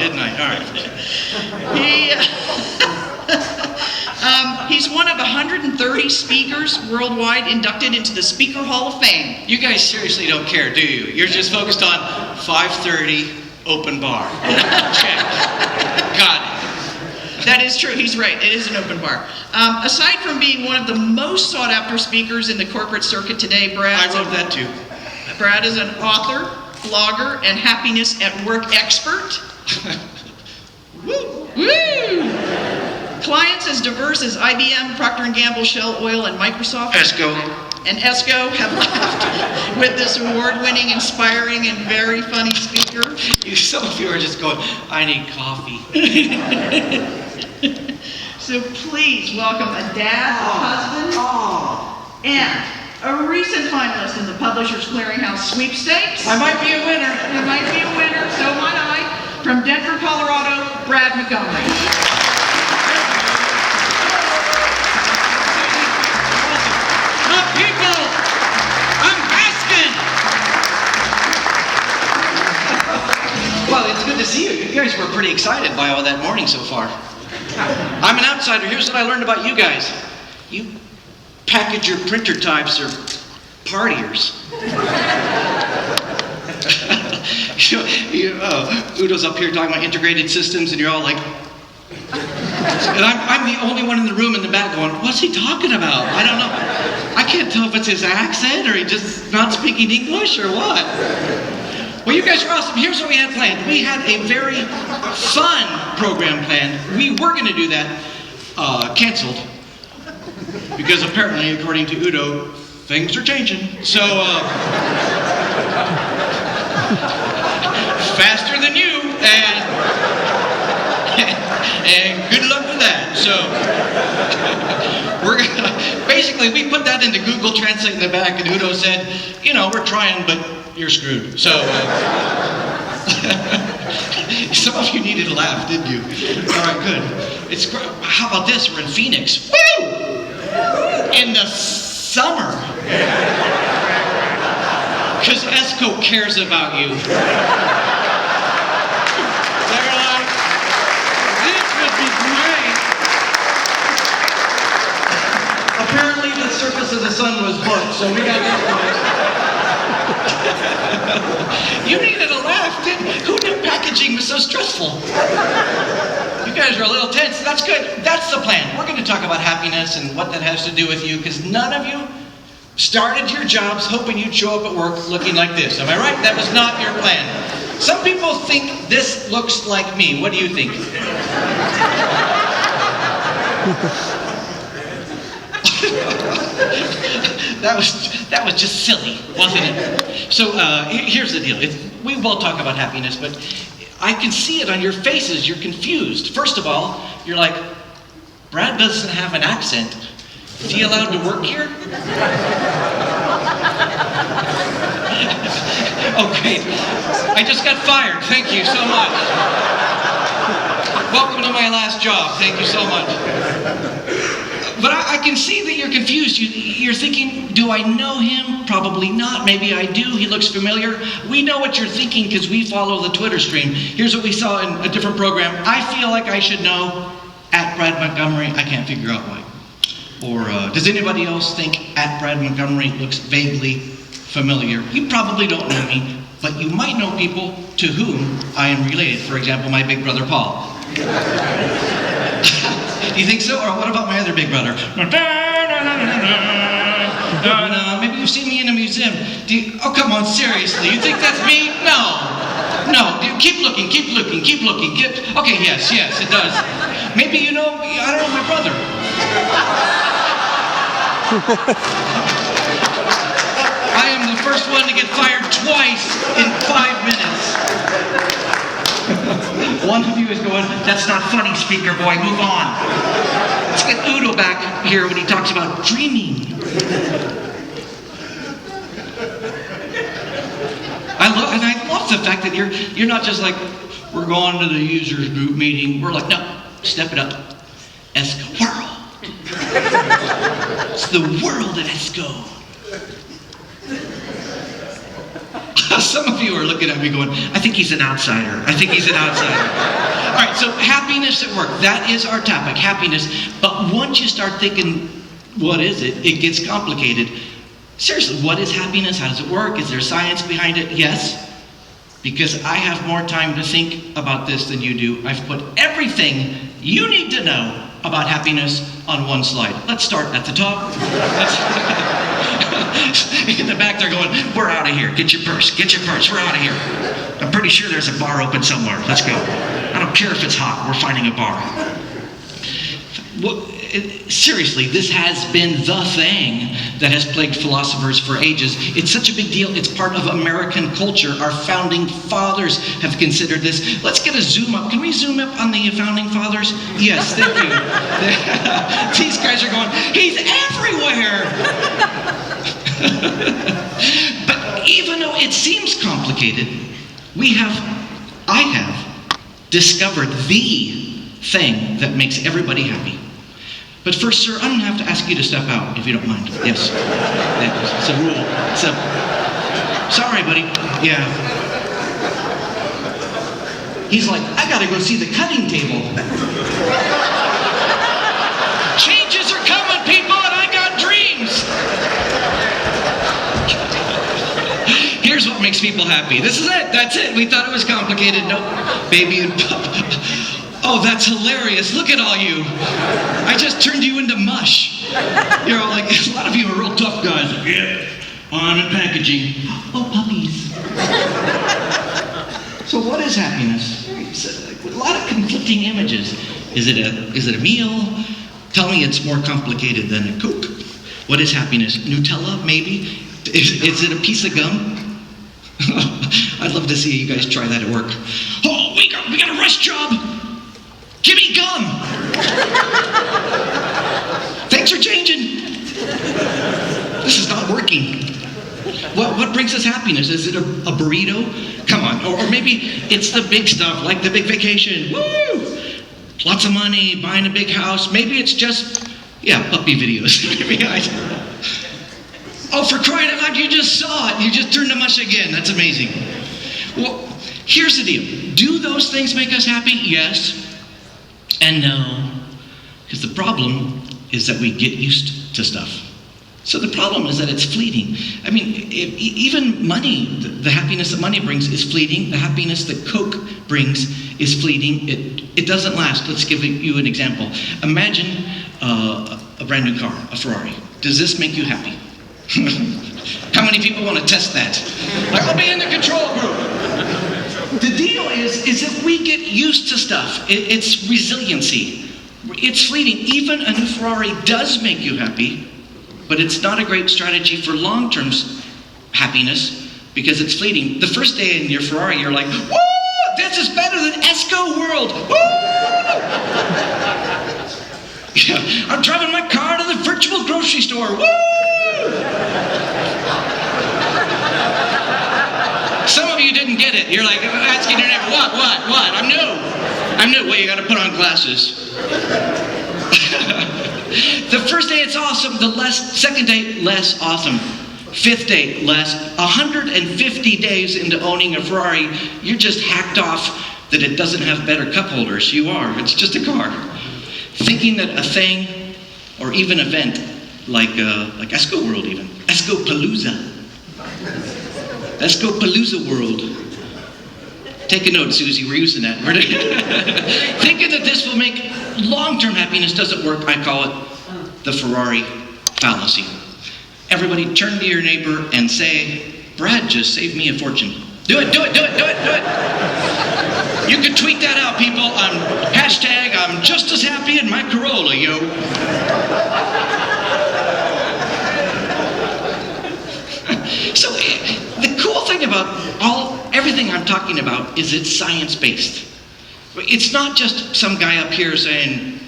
didn't I? All right. He's one of 130 speakers worldwide inducted into the Speaker Hall of Fame. You guys seriously don't care, do you? You're just focused on 5:30 open bar. Check. Got it. That is true. He's right. It is an open bar. Aside from being one of the most sought-after speakers in the corporate circuit today, I wrote that too. Brad is an author, blogger, and happiness at work expert. Woo! Woo! Clients as diverse as IBM, Procter & Gamble, Shell Oil, and Microsoft and Esko have laughed with this award-winning, inspiring, and very funny speaker. Some of you are just going, I need coffee. So please welcome a dad, a husband, and a recent finalist in the Publishers Clearinghouse sweepstakes. I might be a winner. You might be a winner, so might I. From Denver, Colorado, Brad Montgomery. People, I'm asking. Well, it's good to see you. You guys were pretty excited by all that morning so far. I'm an outsider. Here's what I learned about you guys. You package your printer types are partiers. Udo's up here talking about integrated systems, and you're all like, and I'm the only one in the room in the back going, what's he talking about? I don't know. I can't tell if it's his accent or he just not speaking English or what. Well, you guys are awesome. Here's what we had planned. We had a very fun program planned. We were going to do that, canceled, because apparently, according to Udo, things are changing. So, faster than you, and good luck with that. So, basically, we put that into Google Translate in the back, and Udo said, you know, we're trying, but you're screwed. So, some of you needed a laugh, didn't you? All right, good. How about this? We're in Phoenix. Woo! In the summer. Because Esko cares about you. They're like, this would be great. Apparently the surface of the sun was burnt, so we got this one. You needed a laugh, didn't you? Who knew packaging was so stressful? You guys are a little tense. That's good. That's the plan. We're going to talk about happiness and what that has to do with you, because none of you started your jobs hoping you'd show up at work looking like this. Am I right? That was not your plan. Some people think this looks like me. What do you think? That was just silly, wasn't it? So here's the deal. We will talk about happiness, but I can see it on your faces. You're confused. First of all, you're like, Brad doesn't have an accent. Is he allowed to work here? Okay, I just got fired. Thank you so much. Welcome to my last job. Thank you so much. But I can see that you're confused. You're thinking, do I know him? Probably not. Maybe I do. He looks familiar. We know what you're thinking because we follow the Twitter stream. Here's what we saw in a different program. I feel like I should know at Brad Montgomery. I can't figure out why. Or does anybody else think at Brad Montgomery looks vaguely familiar? You probably don't know me, but you might know people to whom I am related. For example, my big brother Paul. You think so? Or what about my other big brother? Maybe you've seen me in a museum. Oh, come on, seriously. You think that's me? No. No, keep looking. Okay, yes, it does. Maybe you know, I don't know, my brother. I am the first one to get fired twice in 5 minutes. One of you is going, that's not funny, speaker boy, move on. Let's get Udo back here when he talks about dreaming. I love the fact that you're not just like, we're going to the users group meeting. We're like, no, step it up. Esko world. It's the world of Esko. Some of you are looking at me going, I think he's an outsider. I think he's an outsider. All right, so happiness at work. That is our topic, happiness. But once you start thinking, what is it? It gets complicated. Seriously, what is happiness? How does it work? Is there science behind it? Yes. Because I have more time to think about this than you do. I've put everything you need to know about happiness on one slide. Let's start at the top. In the back they're going, we're out of here. Get your purse, we're out of here. I'm pretty sure there's a bar open somewhere. Let's go. I don't care if it's hot, we're finding a bar. Well, seriously, this has been the thing that has plagued philosophers for ages. It's such a big deal. It's part of American culture. Our founding fathers have considered this. Let's get a zoom up. Can we zoom up on the founding fathers? Yes, thank you. These guys are going, he's everywhere. But even though it seems complicated, I have discovered the thing that makes everybody happy. But first, sir, I'm going to have to ask you to step out, if you don't mind. Yes. It's a rule. Sorry, buddy. Yeah. He's like, I got to go see the cutting table. Changes are coming, people, and I got dreams. Here's what makes people happy. This is it. That's it. We thought it was complicated. Nope. Baby and pup. Oh, that's hilarious. Look at all you. I just turned you into mush. You're all like, a lot of you are real tough guys. Yeah, on and packaging. Oh, puppies. So what is happiness? A lot of conflicting images. Is it a meal? Tell me it's more complicated than a Coke. What is happiness? Nutella, maybe? Is it a piece of gum? I'd love to see you guys try that at work. Oh, we got a rush job. Give me gum! Thanks for changing. This is not working. What brings us happiness? Is it a burrito? Come on. Or maybe it's the big stuff, like the big vacation. Woo! Lots of money, buying a big house. Maybe it's just, puppy videos. Oh, for crying out loud, you just saw it. You just turned to mush again. That's amazing. Well, here's the deal. Do those things make us happy? Yes. And no, because the problem is that we get used to stuff. So the problem is that it's fleeting. I mean, even money, the happiness that money brings is fleeting. The happiness that Coke brings is fleeting. It doesn't last. Let's give you an example. Imagine a brand new car, a Ferrari. Does this make you happy? How many people want to test that? Like, I'll be in the control group. The deal is if we get used to stuff, it's resiliency. It's fleeting. Even a new Ferrari does make you happy, but it's not a great strategy for long-term happiness because it's fleeting. The first day in your Ferrari, you're like, woo! This is better than Esco World! Woo! Yeah, I'm driving my car to the virtual grocery store. Woo! Some of you didn't get it. You're like asking your neighbor, what? I'm new. Well, you got to put on glasses. The first day it's awesome. Second day, less awesome. Fifth day, less. 150 days into owning a Ferrari, you're just hacked off that it doesn't have better cup holders. You are. It's just a car. Thinking that a thing or even event like Esco World even. Esco-palooza World. Take a note, Susie, we're using that. Thinking that this will make long-term happiness doesn't work. I call it the Ferrari fallacy. Everybody turn to your neighbor and say, Brad just saved me a fortune. Do it. You can tweet that out, people, on hashtag I'm just as happy in my Corolla, yo. So the cool thing about everything I'm talking about is it's science-based. It's not just some guy up here saying,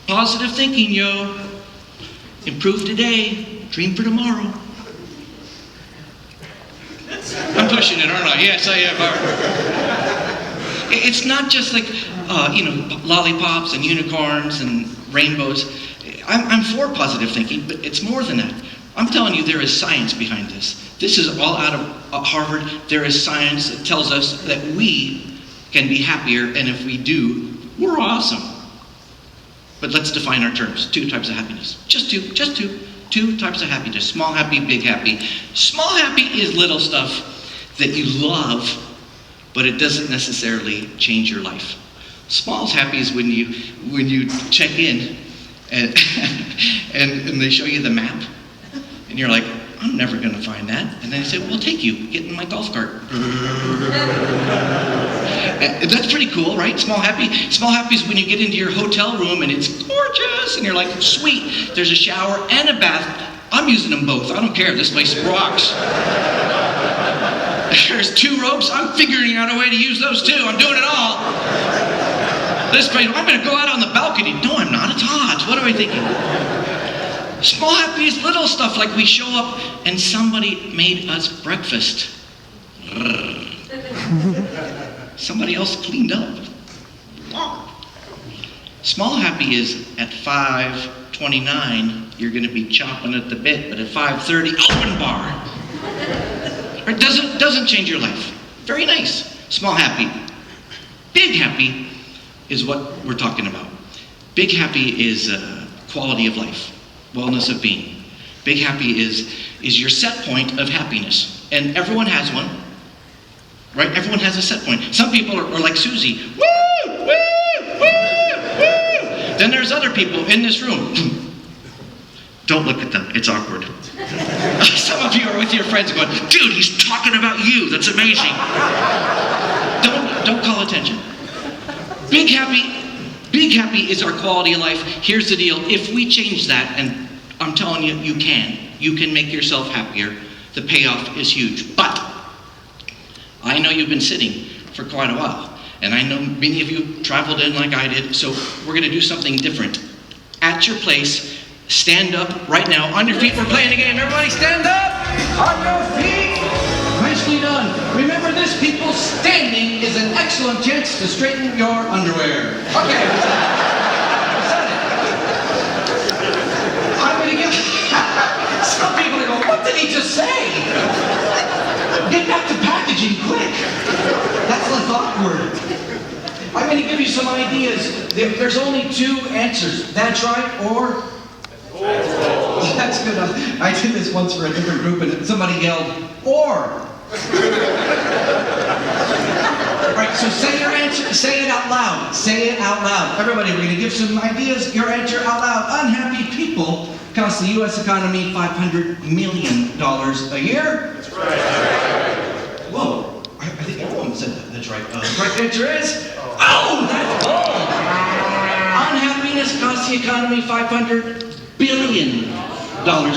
positive thinking, yo. Improve today, dream for tomorrow. I'm pushing it, aren't I? Yes, I am. It's not just like, lollipops and unicorns and rainbows. I'm for positive thinking, but it's more than that. I'm telling you, there is science behind this. This is all out of Harvard. There is science that tells us that we can be happier, and if we do, we're awesome. But let's define our terms. 2 types of happiness. Just two. 2 types of happiness. Small happy, big happy. Small happy is little stuff that you love, but it doesn't necessarily change your life. Small happy is when you check in and and they show you the map, and you're like, I'm never going to find that. And then they say, well, I'll take you. Get in my golf cart. That's pretty cool, right? Small happy. Small happy is when you get into your hotel room and it's gorgeous, and you're like, sweet, there's a shower and a bath. I'm using them both. I don't care. This place rocks. There's 2 ropes. I'm figuring out a way to use those too. I'm doing it all. This place, I'm going to go out on the balcony. No, I'm not. It's hot. What am I thinking? Small happy is little stuff like we show up and somebody made us breakfast. Somebody else cleaned up. Small happy is at 5:29, you're going to be chomping at the bit, but at 5:30, open bar. It doesn't change your life. Very nice. Small happy. Big happy is what we're talking about. Big happy is quality of life, wellness of being. Big happy is your set point of happiness. And everyone has one, right? Everyone has a set point. Some people are like Susie. Woo, woo, woo, woo. Then there's other people in this room. Don't look at them. It's awkward. Some of you are with your friends going, dude, he's talking about you. That's amazing. Don't call attention. Big happy is our quality of life. Here's the deal. If we change that, and I'm telling you, you can make yourself happier. The payoff is huge. But I know you've been sitting for quite a while, and I know many of you traveled in like I did, so we're going to do something different. At your place, stand up right now. On your feet, we're playing a game. Everybody stand up! On your feet! Nicely done. Remember this, people, standing is an excellent chance to straighten your underwear. Okay. I'm going to give... Some people are going, what did he just say? Get back to packaging, quick. That's less awkward. I'm going to give you some ideas. There's only 2 answers. That's right, or... That's good. I did this once for a different group, and somebody yelled, or. Right, so say your answer, say it out loud. Say it out loud. Everybody, we're going to give some ideas. Your answer out loud. Unhappy people cost the U.S. economy $500 million a year. That's right. Whoa, I think everyone said that. That's right. The correct answer is, that's wrong. Unhappiness costs the economy $500 billion a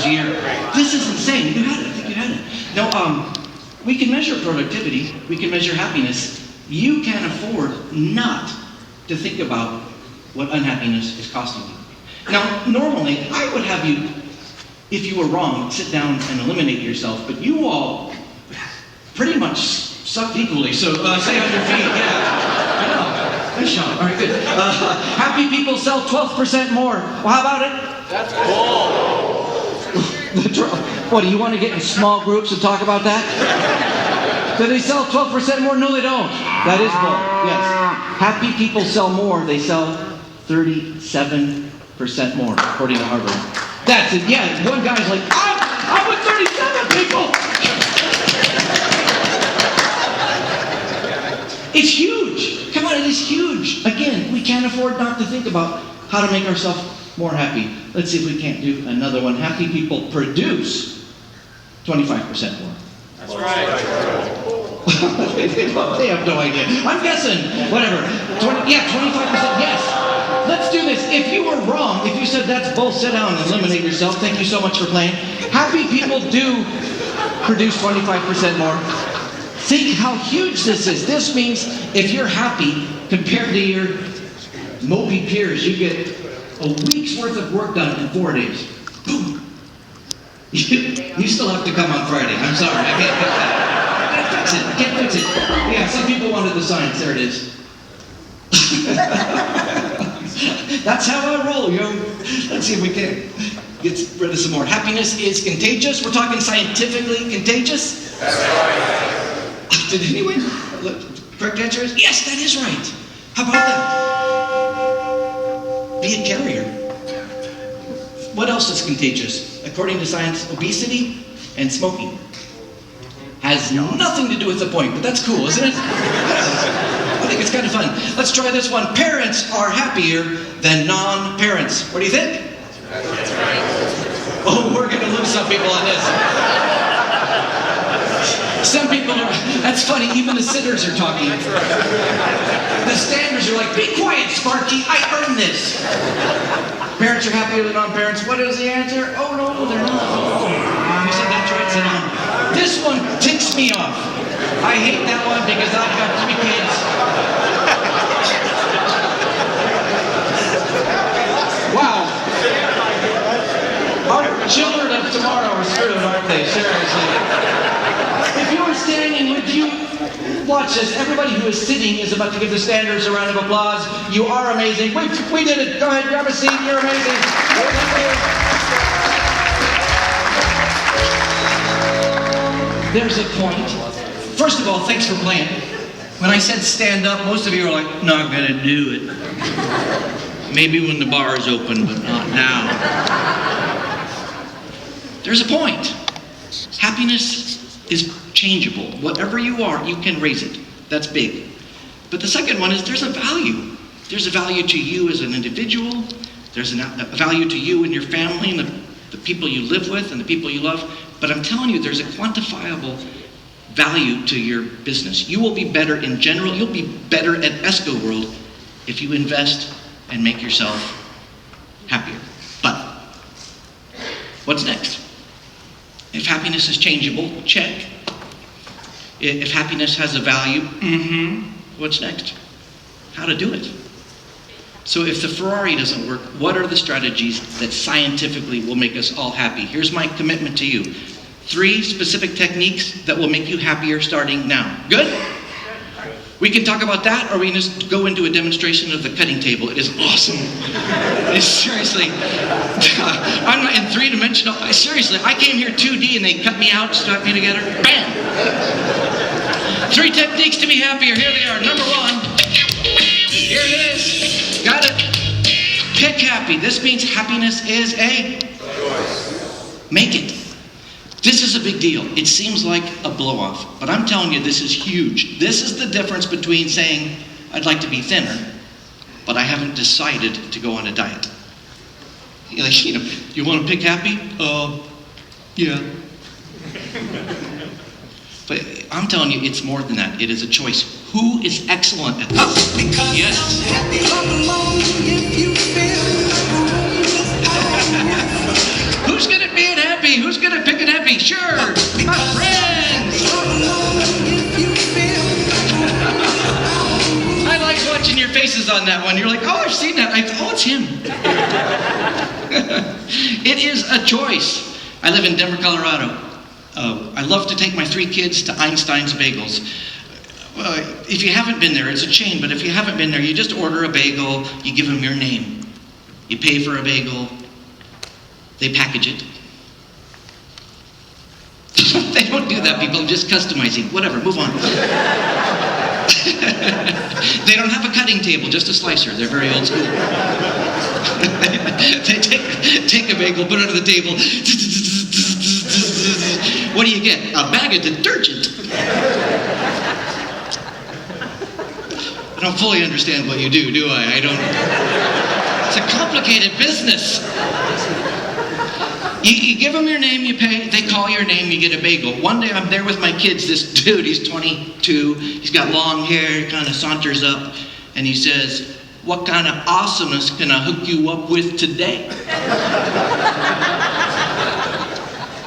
year. This is insane. You had it. I think you had it. Now, we can measure productivity. We can measure happiness. You can't afford not to think about what unhappiness is costing you. Now, normally, I would have you, if you were wrong, sit down and eliminate yourself, but you all pretty much sucked equally, so stay on your feet. Yeah, I know. Nice shot. All right, good. Happy people sell 12% more. Well, how about it? That's cool. What, do you want to get in small groups and talk about that? Do they sell 12% more? No, they don't. That is bull. Yes. Happy people sell more. They sell 37% more, according to Harvard. That's it. Yeah, one guy's like, I'm with 37 people. It's huge. Come on, it is huge. Again, we can't afford not to think about how to make ourselves more happy. Let's see if we can't do another one. Happy people produce 25% more. That's right. They have no idea. I'm guessing. Whatever. 25%. Yes. Let's do this. If you were wrong, if you said that's bull, sit down and eliminate yourself. Thank you so much for playing. Happy people do produce 25% more. See how huge this is. This means if you're happy compared to your mopey peers, you get a week's worth of work done in 4 days. Boom. You still have to come on Friday. I'm sorry. I can't fix that. I can't fix it. Yeah, some people wanted the science. There it is. That's how I roll, yo. Let's see if we can. Gets rid of some more. Happiness is contagious. We're talking scientifically contagious. That's right. Did anyone? Correct answer is yes, that is right. How about that? Be a carrier. What else is contagious? According to science, obesity and smoking. Has nothing to do with the point, but that's cool, isn't it? I think it's kind of fun. Let's try this one. Parents are happier than non-parents. What do you think? That's right. Oh, we're going to lose some people on this. Some people are, that's funny, even the sitters are talking. The standers are like, be quiet, Sparky, I earned this. Parents are happier than non-parents. What is the answer? Oh, no, they're not. Oh, you said that's right, sit down. This one ticks me off. I hate that one because I've got 3 kids. Wow. Our children of tomorrow are screwed, aren't they? Seriously. If you were standing, would you watch this? Everybody who is sitting is about to give the standers a round of applause. You are amazing. We did it. Go ahead, grab a seat. You're amazing. There's a point. First of all, thanks for playing. When I said stand up, most of you are like, not gonna do it. Maybe when the bar is open, but not now. There's a point. Happiness is changeable. Whatever you are, you can raise it. That's big. But the second one is there's a value. There's a value to you as an individual. There's a value to you and your family and the people you live with and the people you love. But I'm telling you, there's a quantifiable value to your business. You will be better in general. You'll be better at Esco World if you invest and make yourself happier. But what's next? If happiness is changeable, check. If happiness has a value, what's next? How to do it. So if the Ferrari doesn't work, what are the strategies that scientifically will make us all happy? Here's my commitment to you. 3 specific techniques that will make you happier starting now. Good? We can talk about that, or we can just go into a demonstration of the cutting table. It is awesome. It's seriously, I'm not in 3-dimensional. Seriously, I came here 2D and they cut me out, stuck me together. Bam! 3 techniques to be happier. Here they are. Number 1. Here it is. Got it. Pick happy. This means happiness is a choice. Make it. This is a big deal. It seems like a blow-off, but I'm telling you, this is huge. This is the difference between saying, I'd like to be thinner, but I haven't decided to go on a diet. You want to pick happy? Yeah. But I'm telling you, it's more than that. It is a choice. Who is excellent at this? Yes. Who's good at being happy? Who's good at picking happy? Sure, my friends. I like watching your faces on that one. You're like, oh, I've seen that. Oh, it's him. It is a choice. I live in Denver, Colorado. I love to take my 3 kids to Einstein's Bagels. If you haven't been there, it's a chain, but if you haven't been there, you just order a bagel, you give them your name. You pay for a bagel, they package it. They don't do that, people, just customizing. Whatever, move on. They don't have a cutting table, just a slicer. They're very old school. They take a bagel, put it on the table. What do you get? A bag of detergent. I don't fully understand what you do I? It's a complicated business. You give them your name, you pay, they call your name, you get a bagel. One day I'm there with my kids, this dude, he's 22, he's got long hair, he kind of saunters up, and he says, what kind of awesomeness can I hook you up with today?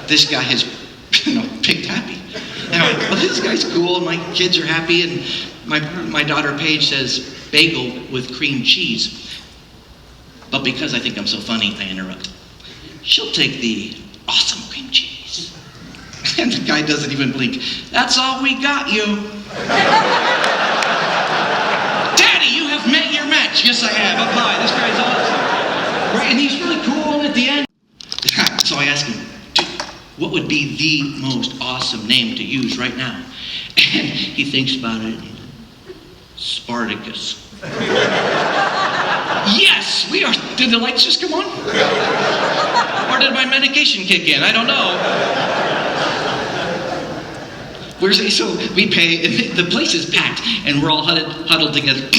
This guy has picked happy. And I'm like, well, this guy's cool, and my kids are happy, and my daughter Paige says, bagel with cream cheese. But because I think I'm so funny, I interrupt. She'll take the awesome cream cheese. And the guy doesn't even blink. That's all we got, you. Daddy, you have met your match. Yes, I have. Up high. This guy's awesome. Right, and he's really cool, and at the end, be the most awesome name to use right now? And he thinks about it. Spartacus. Yes, we are. Did the lights just come on? Or did my medication kick in? I don't know. So we pay, and the place is packed, and we're all huddled together. And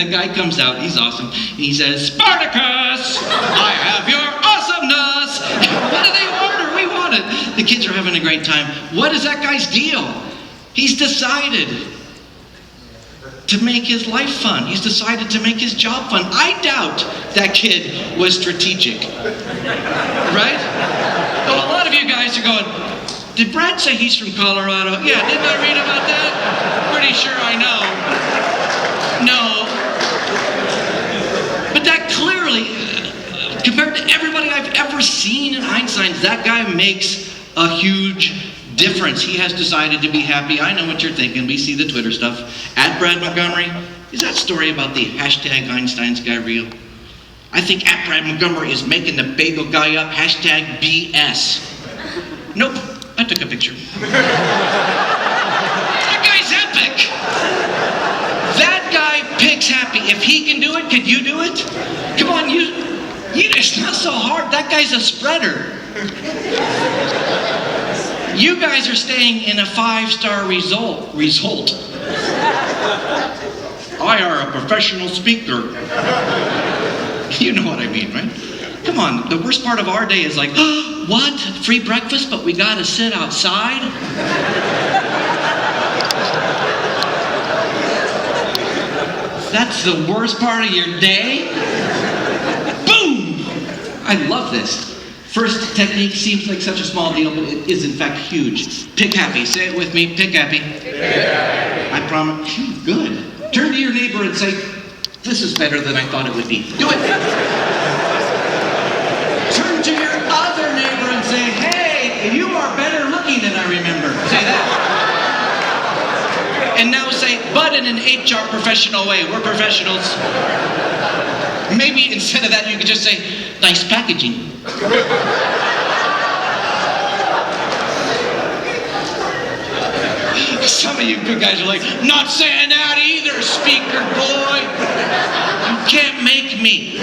the guy comes out, he's awesome, and he says, Spartacus, I have your awesomeness. What do they order? We want it. The kids are having a great time. What is that guy's deal? He's decided to make his life fun. He's decided to make his job fun. I doubt that kid was strategic. Right? Well, a lot of you guys are going, did Brad say he's from Colorado? Yeah, didn't I read about that? Pretty sure I know. No. But that clearly, compared to everybody I've ever seen in Einstein's, that guy makes a huge difference. He has decided to be happy. I know what you're thinking. We see the Twitter stuff. At Brad Montgomery, is that story about the hashtag Einstein's guy real? I think at Brad Montgomery is making the bagel guy up, hashtag BS. Nope, I took a picture. That guy's epic. That guy picks happy. If he can do it, could you do it? Come on, it's not so hard. That guy's a spreader. You guys are staying in a 5-star result. I are a professional speaker. You know what I mean, right? Come on, the worst part of our day is like, oh, what? Free breakfast, but we gotta sit outside? That's the worst part of your day? Boom! I love this. First technique seems like such a small deal, but it is in fact huge. Pick happy. Say it with me. Pick happy. Pick happy. I promise. Good. Turn to your neighbor and say, this is better than I thought it would be. Do it. Turn to your other neighbor and say, hey, you are better looking than I remember. Say that. And now say, but in an HR professional way. We're professionals. Maybe instead of that, you could just say, nice packaging. Some of you good guys are like, not saying that either, speaker boy. You can't make me.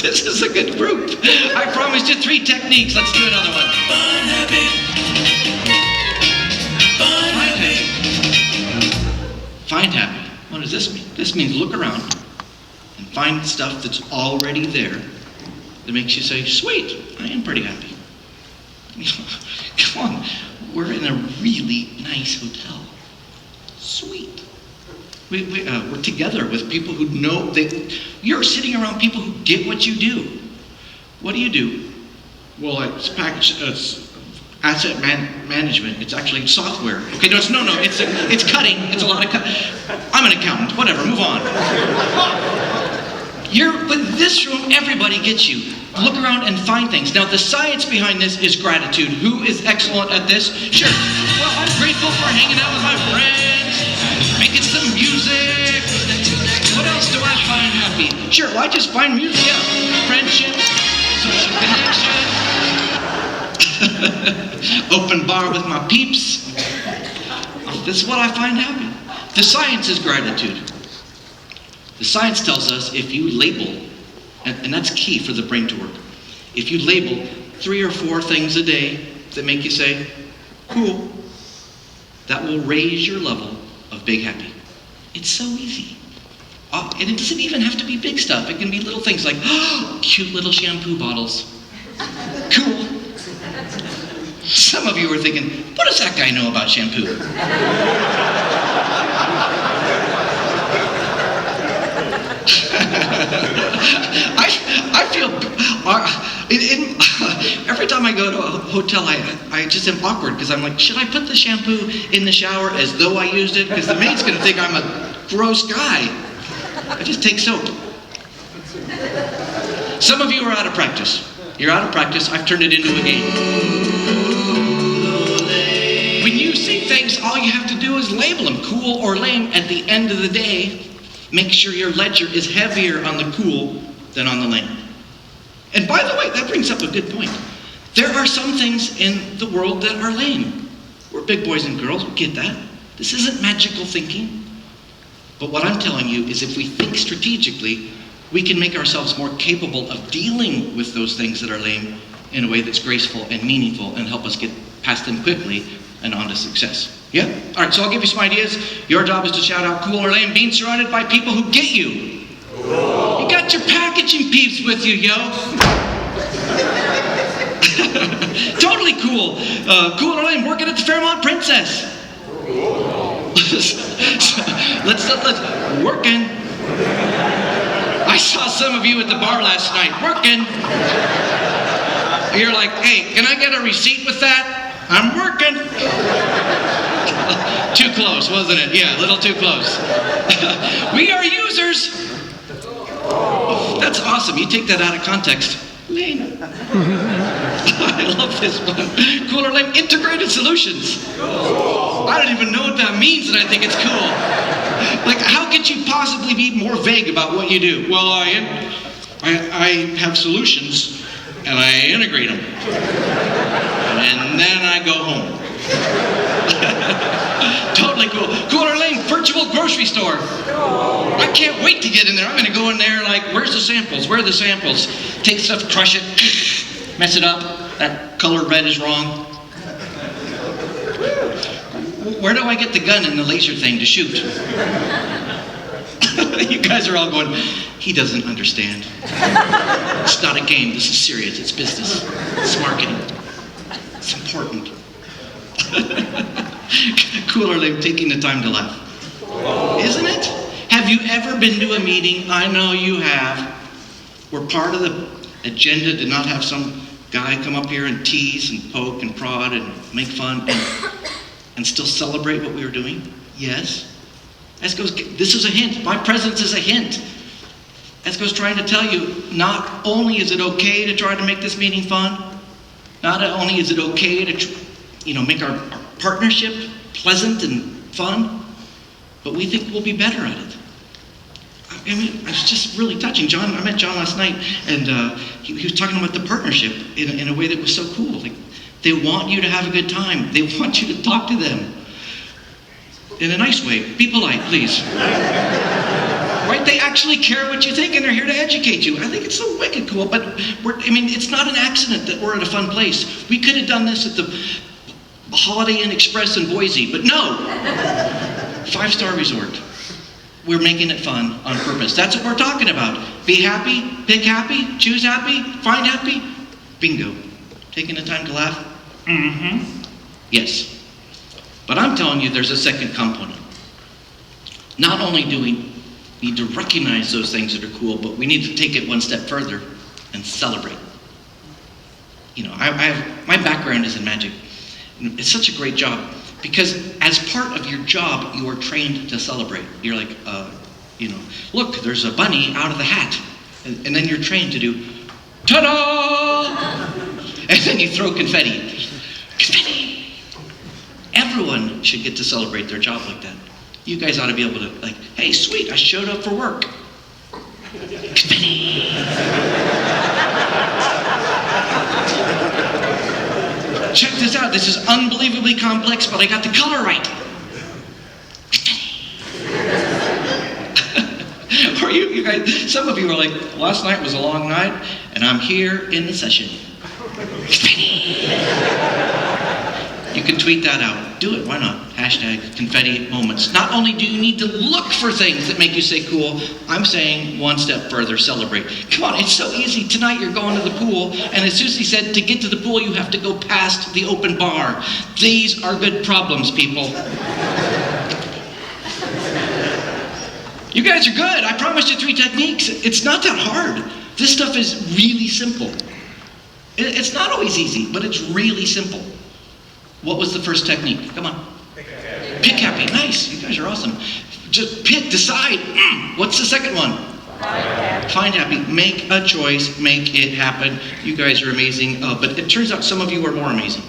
This is a good group. I promised you 3 techniques. Let's do another one. Fun habit. Fun habit. Find habit. What does this mean? This means look around and find stuff that's already there that makes you say, sweet, I am pretty happy. Come on, we're in a really nice hotel. Sweet. We're together with people who know you're sitting around people who get what you do. What do? Well, it's asset management. It's actually software. Okay, no, it's cutting. It's a lot of cut. I'm an accountant. Whatever, move on. With this room, everybody gets you. Look around and find things. Now, the science behind this is gratitude. Who is excellent at this? Sure. Well, I'm grateful for hanging out with my friends, making some music. What else do I find happy? Sure, well, I just find music, yeah. Friendship, social connection, open bar with my peeps. This is what I find happy. The science is gratitude. The science tells us if you label, and that's key for the brain to work, if you label 3 or 4 things a day that make you say, cool, that will raise your level of big happy. It's so easy. And it doesn't even have to be big stuff. It can be little things like, oh, cute little shampoo bottles. Cool. Some of you are thinking, what does that guy know about shampoo? I feel, every time I go to a hotel, I just am awkward because I'm like, should I put the shampoo in the shower as though I used it? Because the maid's going to think I'm a gross guy. I just take soap. Some of you are out of practice. You're out of practice. I've turned it into a game. When you see things, all you have to do is label them, cool or lame. At the end of the day, make sure your ledger is heavier on the cool than on the lame. And by the way, that brings up a good point. There are some things in the world that are lame. We're big boys and girls, we get that. This isn't magical thinking. But what I'm telling you is if we think strategically, we can make ourselves more capable of dealing with those things that are lame in a way that's graceful and meaningful and help us get past them quickly and on to success. Yeah? All right, so I'll give you some ideas. Your job is to shout out cool or lame, being surrounded by people who get you. Cool. You got your packaging peeps with you, yo. Totally cool. Cool or lame, working at the Fairmont Princess. Cool. let's working. I saw some of you at the bar last night, working. You're like, hey, can I get a receipt with that? I'm working. Too close, wasn't it? Yeah, a little too close. We are users. That's awesome. You take that out of context. Lame. I love this one. Cool or lame, integrated solutions. I don't even know what that means, and I think it's cool. Like, how could you possibly be more vague about what you do? Well, I have solutions, and I integrate them. And then I go home. Totally cool. Cool or lame, virtual grocery store. I can't wait to get in there. I'm going to go in there like, where's the samples? Where are the samples? Take stuff, crush it, mess it up. That color red is wrong. Where do I get the gun and the laser thing to shoot? You guys are all going, he doesn't understand. It's not a game. This is serious. It's business. It's marketing. It's important. Cool or lame, taking the time to laugh. Isn't it? Have you ever been to a meeting? I know you have. Where part of the agenda did not have some guy come up here and tease and poke and prod and make fun and still celebrate what we were doing? Yes. This is a hint. My presence is a hint. Esko's trying to tell you, not only is it okay to try to make this meeting fun, not only is it okay to make our partnership pleasant and fun, but we think we'll be better at it. I mean, it's just really touching. I met John last night, and he was talking about the partnership in a way that was so cool. Like, they want you to have a good time. They want you to talk to them in a nice way. Be polite, please. Right? They actually care what you think, and they're here to educate you. I think it's so wicked cool, but it's not an accident that we're at a fun place. We could have done this at the Holiday Inn Express in Boise, but no. 5-star resort. We're making it fun on purpose. That's what we're talking about. Be happy, pick happy, choose happy, find happy. Bingo. Taking the time to laugh? Mm-hmm. Yes. But I'm telling you, there's a second component. Not only do we need to recognize those things that are cool, but we need to take it one step further and celebrate. My background is in magic. It's such a great job because as part of your job, you are trained to celebrate. You're like, look, there's a bunny out of the hat. And then you're trained to do, ta-da! And then you throw confetti. Confetti! Everyone should get to celebrate their job like that. You guys ought to be able to, like, hey, sweet, I showed up for work. Confetti! Check this out. This is unbelievably complex, but I got the color right. Or you guys, some of you are like, last night was a long night, and I'm here in the session. You can tweet that out. Do it. Why not? Hashtag confetti moments. Not only do you need to look for things that make you say cool, I'm saying one step further, celebrate. Come on, it's so easy. Tonight you're going to the pool, and as Susie said, to get to the pool you have to go past the open bar. These are good problems, people. You guys are good. I promised you 3 techniques. It's not that hard. This stuff is really simple. It's not always easy, but it's really simple. What was the first technique? Come on. Pick happy. Nice. You guys are awesome. Just pick, decide. What's the second one? Find happy. Make a choice. Make it happen. You guys are amazing. But it turns out some of you are more amazing.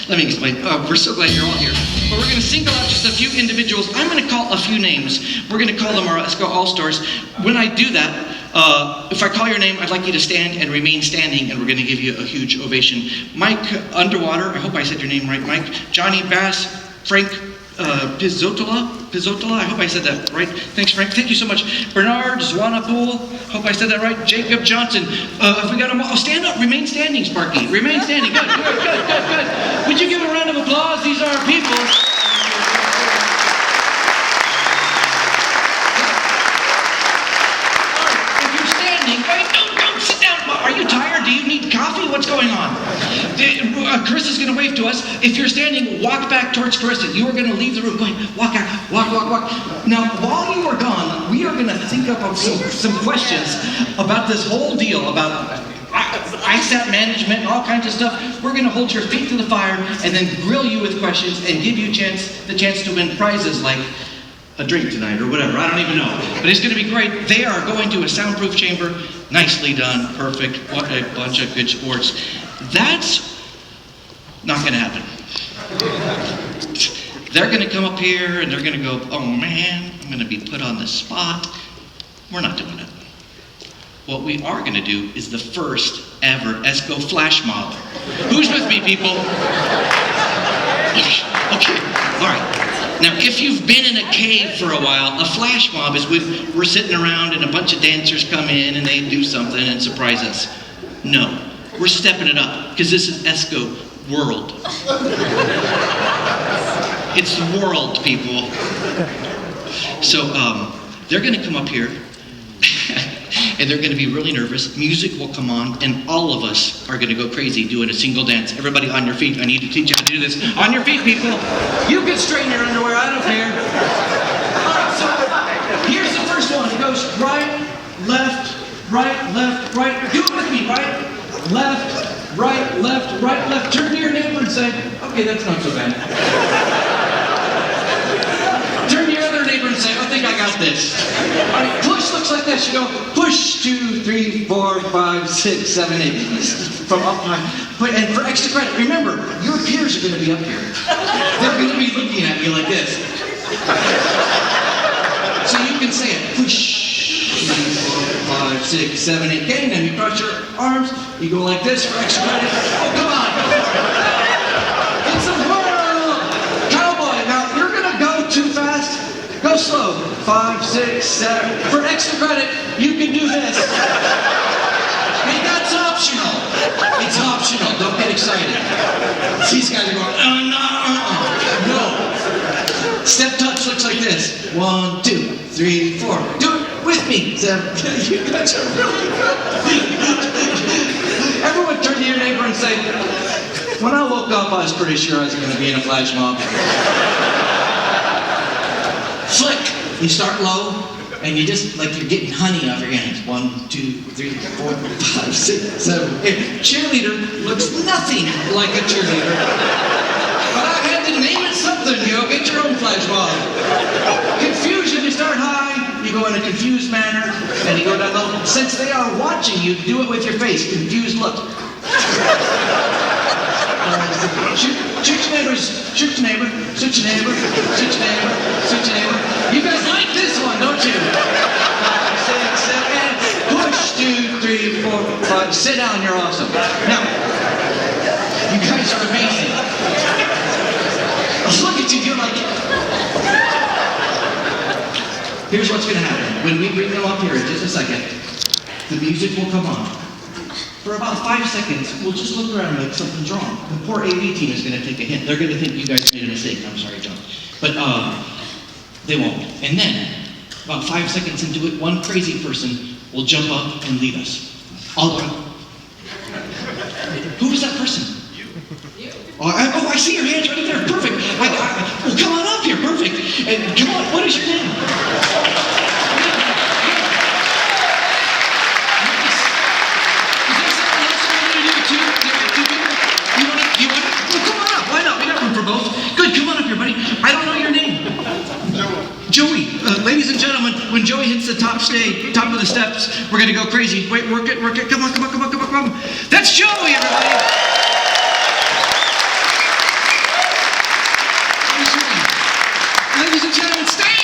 Let me explain. We're so glad you're all here. But we're going to single out just a few individuals. I'm going to call a few names. We're going to call them our Esko All-Stars. When I do that, If I call your name, I'd like you to stand and remain standing, and we're going to give you a huge ovation. Mike Underwater, I hope I said your name right, Mike. Johnny Bass, Frank Pizzotola, I hope I said that right. Thanks, Frank. Thank you so much. Bernard Zwanapool, hope I said that right. Jacob Johnson. If we got them all, stand up, remain standing, Sparky. Remain standing. Good. Would you give a round of applause? These are our people. Wait, don't sit down. Are you tired? Do you need coffee? What's going on? Carissa's going to wave to us. If you're standing, walk back towards Carissa. You are going to leave the room going, walk out, walk. Now, while you are gone, we are going to think up some questions about this whole deal, about ISAT management and all kinds of stuff. We're going to hold your feet to the fire and then grill you with questions and give you the chance to win prizes like a drink tonight or whatever. I don't even know. But it's going to be great. They are going to a soundproof chamber. Nicely done. Perfect. What a bunch of good sports. That's not going to happen. They're going to come up here and they're going to go, oh man, I'm going to be put on the spot. We're not doing it. What we are going to do is the first ever ESCO flash mob. Who's with me, people? Okay. All right. Now, if you've been in a cave for a while, a flash mob is when we're sitting around and a bunch of dancers come in and they do something and surprise us. No, we're stepping it up because this is ESCO World. It's the world, people. So they're going to come up here and they're going to be really nervous. Music will come on and all of us are going to go crazy doing a single dance. Everybody on your feet. I need to teach you how to do this. On your feet, people. You can straighten your underwear. I don't care. All right, so here's the first one. It goes right, left, right. Do it with me. Right, left, right. Turn to your neighbor and say, okay, that's not so bad. Turn to your other neighbor and say, I think I got this. All right, push looks like this. You go push 2, 3, 4, 5, 6, 7, 8. From up high. And for extra credit, remember, your peers are going to be up here. They're going to be looking at you like this. So you can say it. Push 3, 4, 5, 6, 7, 8. Okay, and then you cross your arms. You go like this for extra credit. Oh, come on. It's a world. Cowboy. Now, you're going to go too fast. Go slow. 5, 6, 7. For extra credit, you can do this. Hey, that's optional. It's optional. Don't get excited. These guys are going, no. Step touch looks like this. 1, 2, 3, 4. Do it with me. 7. You guys are really good. Everyone turn to your neighbor and say, when I woke up, I was pretty sure I was going to be in a flash mob. Flick. You start low, and you just, like you're getting honey off your hands. 1, 2, 3, 4, 5, 6, 7, 8. Cheerleader looks nothing like a cheerleader. But I had to name it something, you know. Get your own flash mob. Confusion, you start high, you go in a confused manner, and you go down low. Since they are watching you, do it with your face. Confused look. Shoot your neighbors. Shoot your neighbor. Shoot your neighbor. Shoot your neighbor. Shoot your neighbor. You guys like this one, don't you? 5, 6, 7, push 2, 3, 4, 5. Sit down, you're awesome. Now, you guys are amazing. Look at you, you're like... Here's what's going to happen. When we bring them up here in just a second, the music will come on. For about 5 seconds, we'll just look around like something's wrong. The poor AV team is going to take a hint. They're going to think you guys made a mistake. I'm sorry, John. But they won't. And then, about 5 seconds into it, one crazy person will jump up and lead us. All right. Who was that person? You. Oh, I see your hands right there. Perfect. Well, come on up here. Perfect. And come on. What is your name? Joey, ladies and gentlemen, when Joey hits the top of the steps, we're going to go crazy. Wait, work it. Come on. That's Joey, everybody. Ladies and gentlemen, stand.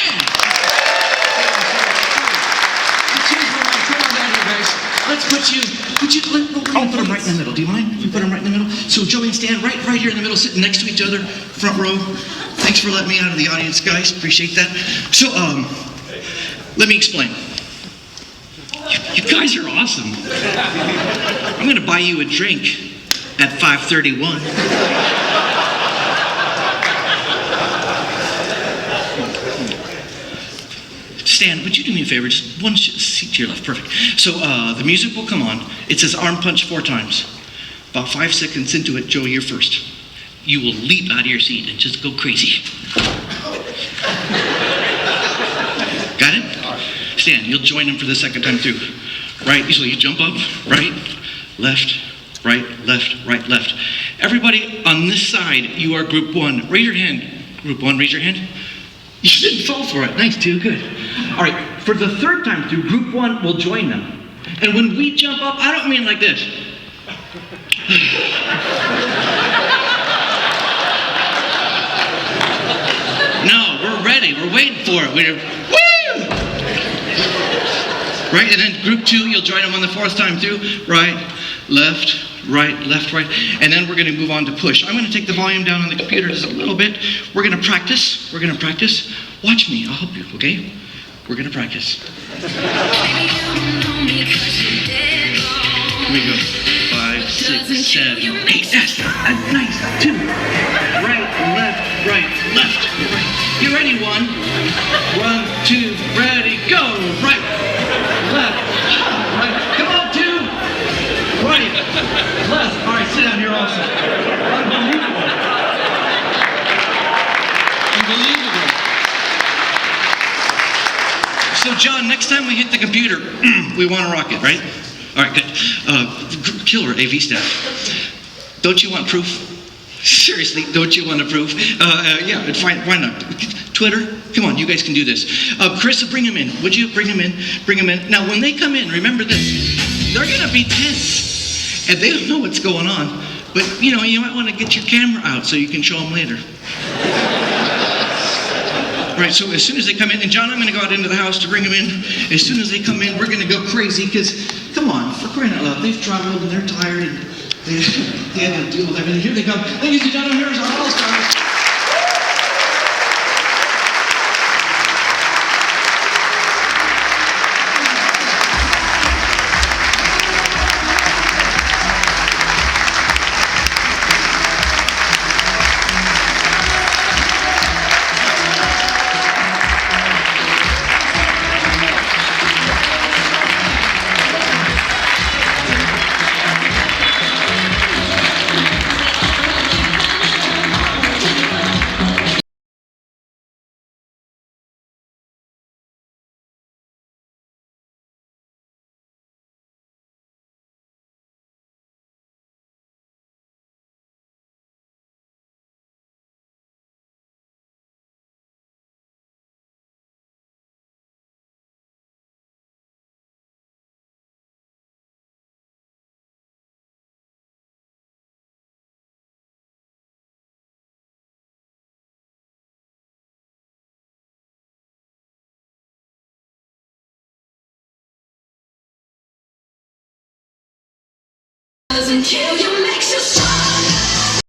we're gonna put them right in the middle. Do you mind? We put them right in the middle. So Joey and Stan, right here in the middle, sitting next to each other, front row. Thanks for letting me out of the audience, guys. Appreciate that. So, let me explain. You guys are awesome. I'm gonna buy you a drink at 5:31. Stan, would you do me a favor? Just one seat to your left. Perfect. So the music will come on. It says arm punch 4 times. About 5 seconds into it, Joey, you're first. You will leap out of your seat and just go crazy. Got it? Stan, you'll join him for the second time through. Right, so you jump up, right, left, right, left. Everybody on this side, you are group 1. Raise your hand. Group 1, raise your hand. You didn't fall for it. Nice, too, good. All right, for the third time through, group 1 will join them. And when we jump up, I don't mean like this. No, we're ready. We're waiting for it. Woo! Right, and then group 2, you'll join them on the 4th time through. Right, left, right. And then we're going to move on to push. I'm going to take the volume down on the computer just a little bit. We're going to practice. Watch me. I'll help you, okay? We're going to practice. Here we go. 5, 6, 7, 8. That's nice. 2. Right, left, right. You ready? 1, 2, ready, go. Right, left, right. Come on, 2. Right, left. All right, sit down here also. Unbelievable. So, John, next time we hit the computer, we want to rock it, right? All right, good. Killer AV staff. Don't you want proof? Seriously, don't you want a proof? Yeah, fine, why not? Twitter? Come on, you guys can do this. Chris, bring him in. Would you bring him in? Now, when they come in, remember this. They're going to be tense. And they don't know what's going on. But, you might want to get your camera out so you can show them later. All right, so as soon as they come in, and John, I'm going to go out into the house to bring them in. As soon as they come in, we're going to go crazy because, come on, for crying out loud, they've traveled and they're tired and they had to deal with everything. Here they come. Ladies and gentlemen, here's our All-Stars. Doesn't kill you, makes you strong.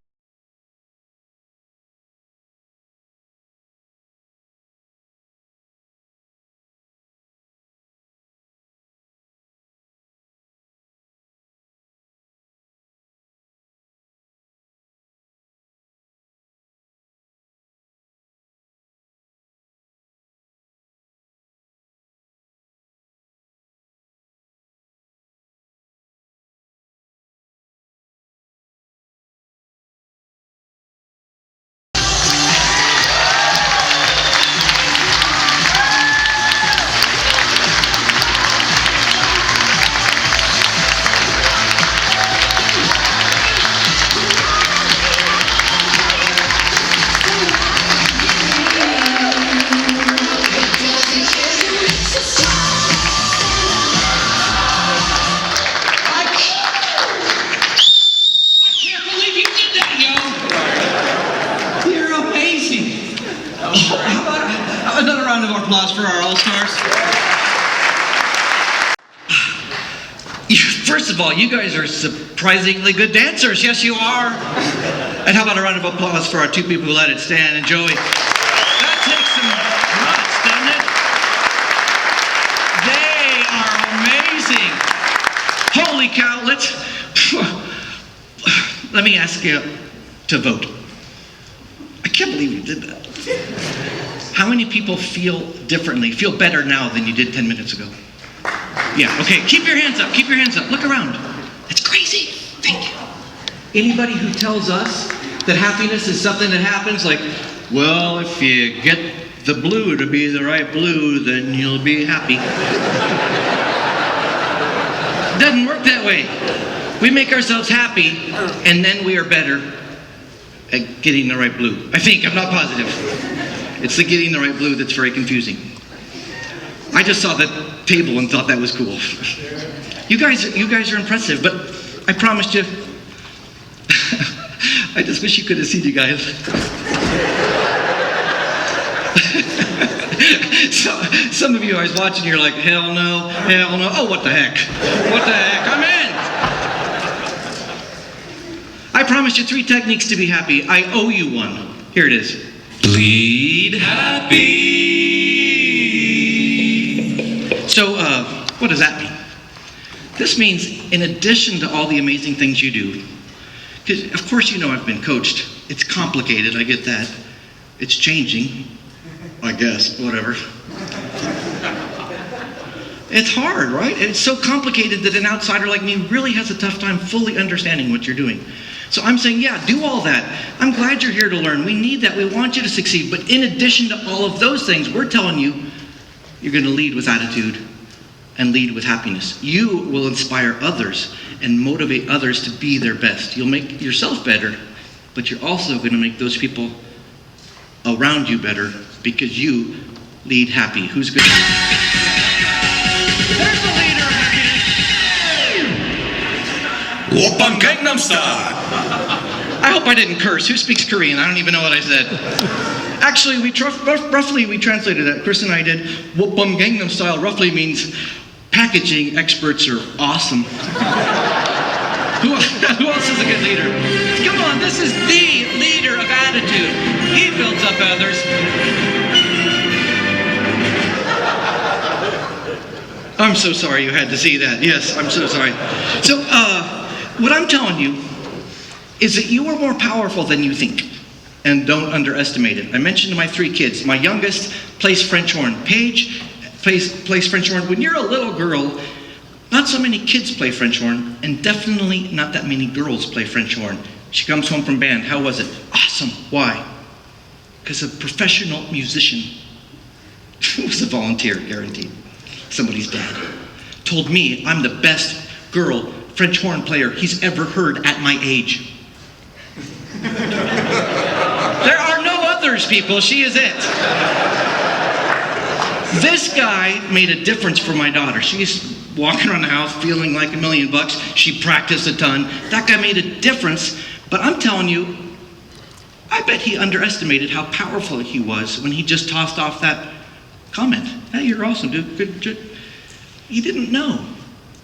First of all, you guys are surprisingly good dancers. Yes, you are. And how about a round of applause for our two people who let it stand? And Joey, that takes some guts, doesn't it? They are amazing. Holy cow, let me ask you to vote. I can't believe you did that. How many people feel differently, feel better now than you did 10 minutes ago? Yeah, okay, keep your hands up, keep your hands up. Look around. It's crazy. Thank you. Anybody who tells us that happiness is something that happens like, well, if you get the blue to be the right blue, then you'll be happy. Doesn't work that way. We make ourselves happy, and then we are better at getting the right blue. I think, I'm not positive. It's the getting the right blue that's very confusing. I just saw the table and thought that was cool. You guys are impressive, but I promised you. I just wish you could have seen you guys. So, some of you I was watching, you're like, hell no, hell no. Oh, what the heck? What the heck? I'm in. I promised you 3 techniques to be happy. I owe you one. Here it is. Bleed happy. So, what does that mean? This means, in addition to all the amazing things you do, because of course you know I've been coached. It's complicated, I get that. It's changing, I guess, whatever. It's hard, right? It's so complicated that an outsider like me really has a tough time fully understanding what you're doing. So I'm saying, yeah, do all that. I'm glad you're here to learn. We need that. We want you to succeed. But in addition to all of those things, we're telling you, you're going to lead with attitude and lead with happiness. You will inspire others and motivate others to be their best. You'll make yourself better, but you're also going to make those people around you better because you lead happy. Who's going to... There's the leader of happiness. Oppa Gangnam Style. I hope I didn't curse. Who speaks Korean? I don't even know what I said. Actually, roughly we translated that. Chris and I did. Oppa Gangnam Style roughly means packaging experts are awesome. Who else is a good leader? Come on, this is the leader of attitude. He builds up others. I'm so sorry you had to see that. Yes, I'm so sorry. So, what I'm telling you is that you are more powerful than you think. And don't underestimate it. I mentioned my 3 kids. My youngest plays French horn. Paige plays French horn. When you're a little girl, not so many kids play French horn, and definitely not that many girls play French horn. She comes home from band. How was it? Awesome. Why? Because a professional musician, it was a volunteer, guaranteed. Somebody's dad told me I'm the best girl French horn player he's ever heard at my age. There are no others, people. She is it. This guy made a difference for my daughter. She's walking around the house feeling like $1 million. She practiced a ton. That guy made a difference. But I'm telling you, I bet he underestimated how powerful he was when he just tossed off that comment. Hey, you're awesome, dude. Good. He didn't know.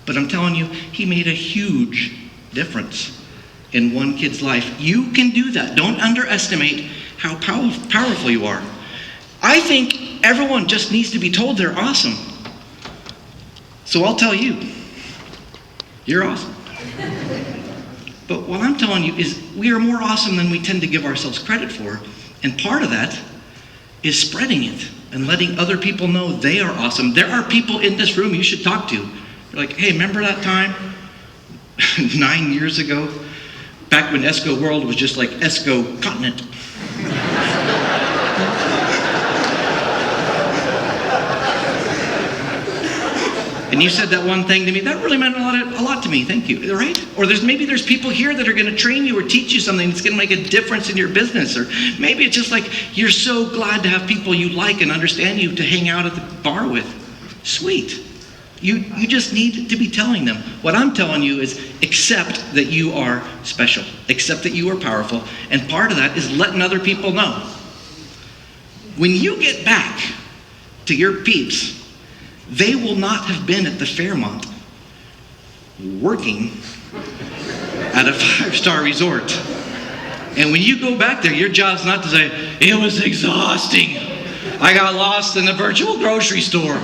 But I'm telling you, he made a huge difference in one kid's life. You can do that. Don't underestimate how powerful you are. I think everyone just needs to be told they're awesome. So I'll tell you, you're awesome. But what I'm telling you is we are more awesome than we tend to give ourselves credit for. And part of that is spreading it and letting other people know they are awesome. There are people in this room you should talk to. They're like, hey, remember that time 9 years ago? Back when Esco World was just like Esco Continent. And you said that one thing to me, that really meant a lot to me, thank you, right? Or maybe there's people here that are gonna train you or teach you something that's gonna make a difference in your business. Or maybe it's just like, you're so glad to have people you like and understand you to hang out at the bar with. Sweet. You just need to be telling them. What I'm telling you is accept that you are special. Accept that you are powerful. And part of that is letting other people know. When you get back to your peeps, they will not have been at the Fairmont working at a 5-star resort. And when you go back there, your job's not to say, it was exhausting. I got lost in the virtual grocery store.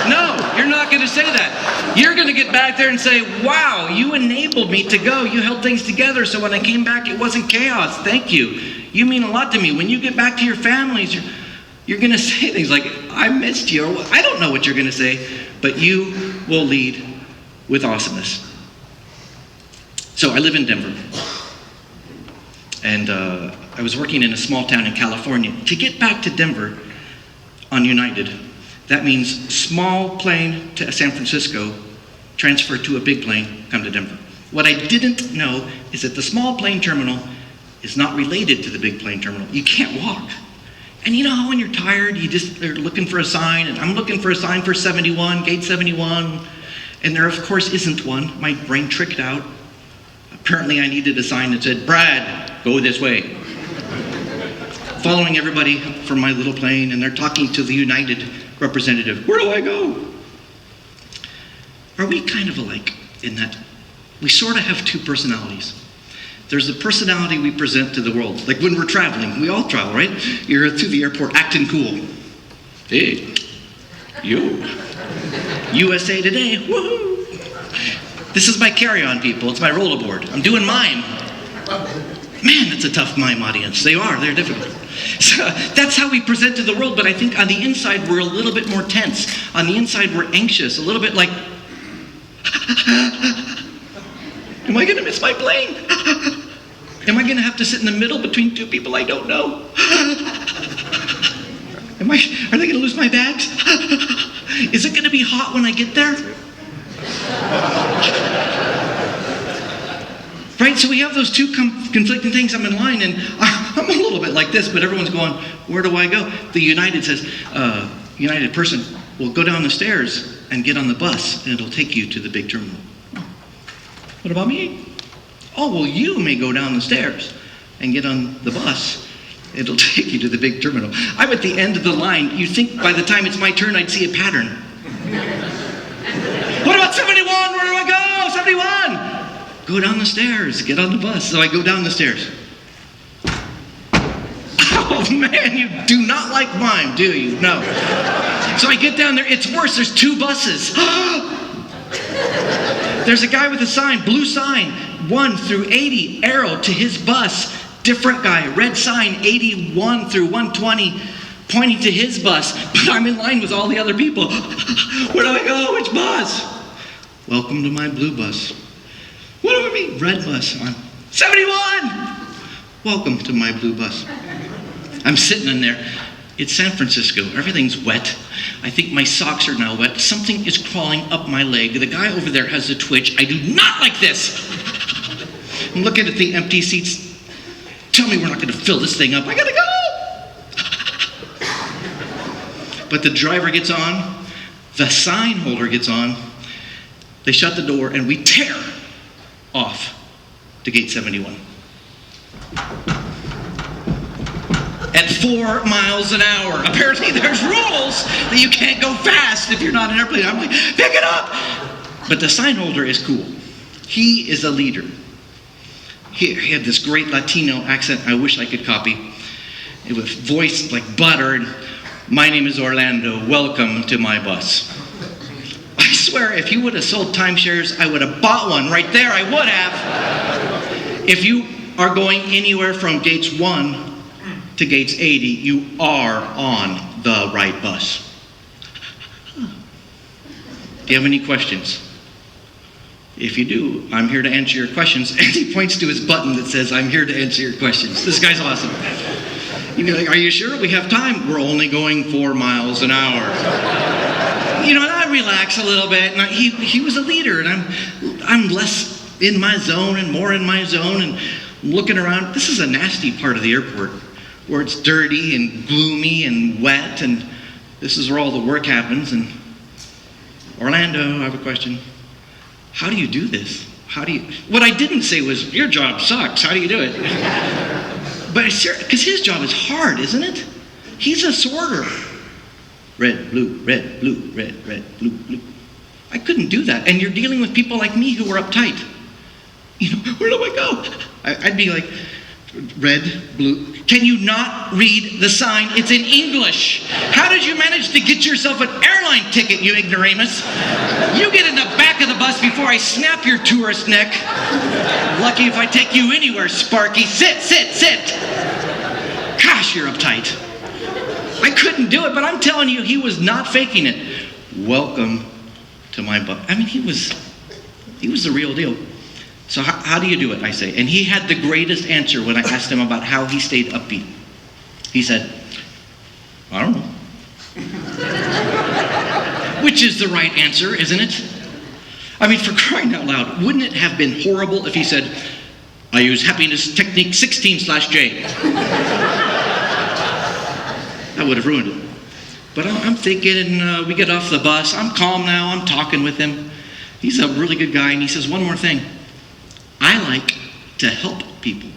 No, you're not going to say that. You're going to get back there and say, wow, you enabled me to go. You held things together so when I came back, it wasn't chaos. Thank you. You mean a lot to me. When you get back to your families, you're going to say things like, I missed you. Or, I don't know what you're going to say, but you will lead with awesomeness. So I live in Denver. And I was working in a small town in California. To get back to Denver on United, that means small plane to San Francisco, transfer to a big plane, come to Denver. What I didn't know is that the small plane terminal is not related to the big plane terminal. You can't walk. And you know how when you're tired, you just are looking for a sign, and I'm looking for a sign for 71, gate 71, and there of course isn't one. My brain tricked out. Apparently I needed a sign that said, Brad, go this way. Following everybody from my little plane, and they're talking to the United representative. Where do I go? Are we kind of alike in that we sort of have two personalities? There's the personality we present to the world. Like when we're traveling, we all travel, right? You're to the airport acting cool. Hey, yo, USA Today, woohoo. This is my carry-on, people. It's my rollerboard. I'm doing mime. Man, that's a tough mime audience. They're difficult. So that's how we present to the world, but I think on the inside we're a little bit more tense. On the inside we're anxious, a little bit like, am I gonna miss my plane? Am I gonna have to sit in the middle between two people I don't know? Are they gonna lose my bags? Is it gonna be hot when I get there? Right, so we have those two conflicting things. I'm in line, and I'm a little bit like this, but everyone's going, where do I go? The United says, United person will go down the stairs and get on the bus, and it'll take you to the big terminal. What about me? Oh, well, you may go down the stairs and get on the bus. It'll take you to the big terminal. I'm at the end of the line. You'd think by the time it's my turn, I'd see a pattern. What about 71? Where do I go? 71! Go down the stairs, get on the bus. So I go down the stairs. Oh man, you do not like mime, do you? No. So I get down there, it's worse, there's two buses. There's a guy with a sign, blue sign, 1 through 80, arrow to his bus. Different guy, red sign, 81 through 120, pointing to his bus. But I'm in line with all the other people. Where do I go? Which bus? Welcome to my blue bus. What do I mean? Red bus. I'm 71! Welcome to my blue bus. I'm sitting in there. It's San Francisco. Everything's wet. I think my socks are now wet. Something is crawling up my leg. The guy over there has a twitch. I do not like this. I'm looking at the empty seats. Tell me we're not going to fill this thing up. I gotta go! But the driver gets on. The sign holder gets on. They shut the door and we tear off to gate 71. At 4 miles an hour. Apparently there's rules that you can't go fast if you're not in an airplane. I'm like, pick it up! But the sign holder is cool. He is a leader. He had this great Latino accent I wish I could copy. It was voiced like butter. And, my name is Orlando. Welcome to my bus. I swear, if you would have sold timeshares, I would have bought one right there. I would have. If you are going anywhere from gates 1 to gates 80, you are on the right bus. Do you have any questions? If you do, I'm here to answer your questions. And he points to his button that says, I'm here to answer your questions. This guy's awesome. You'd be like, are you sure we have time? We're only going 4 miles an hour. You know, and I relax a little bit. And he was a leader, and I'm less in my zone and more in my zone. And I'm looking around. This is a nasty part of the airport where it's dirty and gloomy and wet. And this is where all the work happens. And Orlando, I have a question. How do you do this? What I didn't say was, your job sucks. How do you do it? But because his job is hard, isn't it? He's a sorter. Red, blue, red, blue, red, red, blue, blue. I couldn't do that. And you're dealing with people like me who are uptight. You know, where do I go? I'd be like, red, blue. Can you not read the sign? It's in English. How did you manage to get yourself an airline ticket, you ignoramus? You get in the back of the bus before I snap your tourist neck. Lucky if I take you anywhere, Sparky. Sit, sit, sit. Gosh, you're uptight. I couldn't do it, but I'm telling you, he was not faking it. Welcome to my bus. I mean, he was the real deal. So how do you do it, I say? And he had the greatest answer when I asked him about how he stayed upbeat. He said, I don't know. Which is the right answer, isn't it? I mean, for crying out loud, wouldn't it have been horrible if he said, I use happiness technique 16/J? That would have ruined it. But I'm thinking, and we get off the bus. I'm calm now. I'm talking with him. He's a really good guy, and he says one more thing. I like to help people.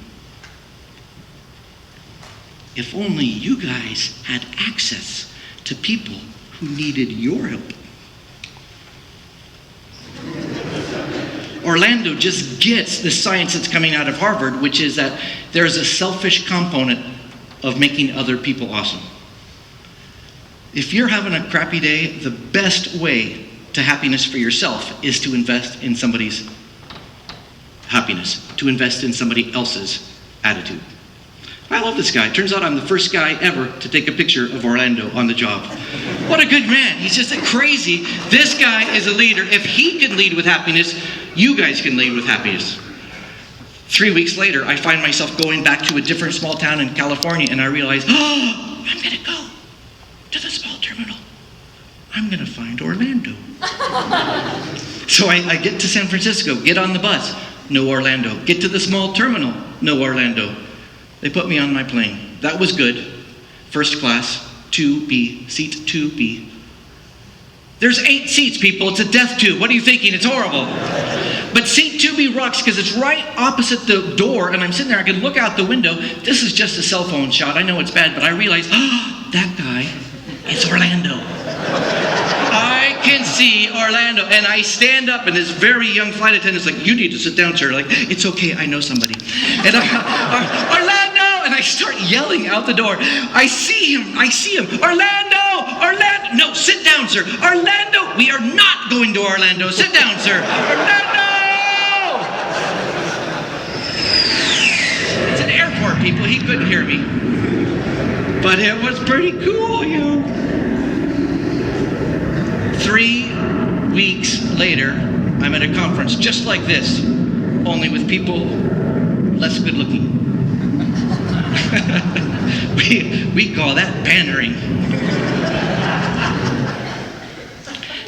If only you guys had access to people who needed your help. Orlando just gets the science that's coming out of Harvard, which is that there's a selfish component of making other people awesome. If you're having a crappy day, the best way to happiness for yourself is to invest in somebody's happiness, to invest in somebody else's attitude. I love this guy. Turns out I'm the first guy ever to take a picture of Orlando on the job. What a good man. He's just crazy. This guy is a leader. If he can lead with happiness, you guys can lead with happiness. 3 weeks later, I find myself going back to a different small town in California, and I realize, oh, I'm going to go to the small terminal. I'm going to find Orlando. So I get to San Francisco, get on the bus. No Orlando. Get to the small terminal. No Orlando. They put me on my plane. That was good. First class, 2B, seat 2B. There's 8 seats, people. It's a death tube. What are you thinking? It's horrible. But seat 2B rocks because it's right opposite the door, and I'm sitting there. I can look out the window. This is just a cell phone shot. I know it's bad, but I realize, oh, that guy is Orlando. I can see Orlando. And I stand up, and this very young flight attendant's like, you need to sit down, sir. Like, it's okay, I know somebody. And Orlando! And I start yelling out the door. I see him. Orlando! No, sit down, sir. Orlando! We are not going to Orlando. Sit down, sir. Orlando! It's an airport, people. He couldn't hear me. But it was pretty cool, you know. 3 weeks later, I'm at a conference just like this, only with people less good looking. we call that pandering.